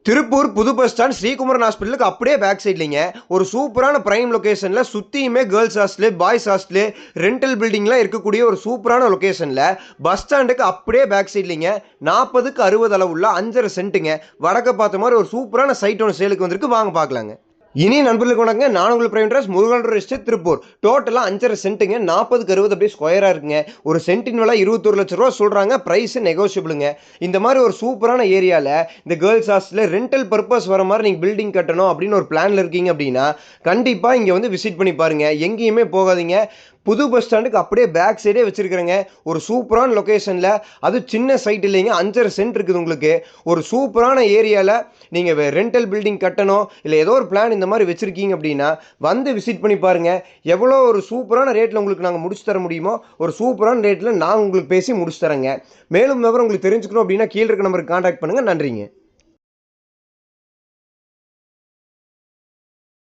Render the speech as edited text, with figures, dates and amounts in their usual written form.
திருப்பூர் புது bus stand Sri Kumaran ஹாஸ்பிட்டலுக்கு அப்படியே பேக் சைட்லிங்க ஒரு சூப்பரான பிரைம் லொகேஷனில் சுற்றியுமே girls hostel boys hostel rental பில்டிங்லாம் இருக்கக்கூடிய ஒரு சூப்பரான லொகேஷனில் பஸ் ஸ்டாண்டுக்கு அப்படியே பேக் சைட்லிங்க 40க்கு 60 அளவுள்ள 5.5 சென்ட்டுங்க வடக்க பார்த்த மாதிரி ஒரு சூப்பரான சைட் ஒன்று சேலுக்கு வந்திருக்கு. வாங்க பார்க்கலாங்க. இனி நண்பர்களுக்கு வணக்கங்க. நான் உங்களுக்கு prime dress Murugan estate Tiruppur. டோட்டலாக 5.5 சென்ட்டுங்க 40க்கு 60 அப்படியே ஸ்கொயராக இருக்குங்க. ஒரு சென்ட்டின் விலை 21 லட்ச ரூபா சொல்கிறாங்க. ப்ரைஸ் நெகோஷியபிளுங்க. இந்த மாதிரி ஒரு சூப்பரான ஏரியாவில் இந்த கேர்ள்ஸ் ஹாஸ்டலில் ரெண்டல் பர்பஸ் வர மாதிரி நீங்கள் பில்டிங் கட்டணும் அப்படின்னு ஒரு பிளானில் இருக்கீங்க அப்படின்னா கண்டிப்பாக இங்கே வந்து விசிட் பண்ணி பாருங்கள். எங்கேயுமே போகாதீங்க. புது பஸ் ஸ்டாண்டுக்கு அப்படியே பேக் சைடே வச்சுருக்கிறேங்க. ஒரு சூப்பரான லொக்கேஷனில், அது சின்ன சைட் இல்லைங்க, 5.5 சென்ட் இருக்குது உங்களுக்கு. ஒரு சூப்பரான ஏரியாவில் நீங்கள் ரெண்டல் பில்டிங் கட்டணும் இல்லை ஏதோ ஒரு பிளான் இந்த மாதிரி வச்சுருக்கீங்க அப்படின்னா வந்து விசிட் பண்ணி பாருங்கள். எவ்வளோ ஒரு சூப்பரான ரேட்டில் உங்களுக்கு நாங்கள் முடிச்சு தர முடியுமோ ஒரு சூப்பரான ரேட்டில் நான் உங்களுக்கு பேசி முடிச்சு தரேங்க. மேலும் விவரம் உங்களுக்கு தெரிஞ்சுக்கணும் அப்படின்னா கீழே இருக்க நம்பருக்கு கான்டாக்ட் பண்ணுங்கள். நன்றிங்க.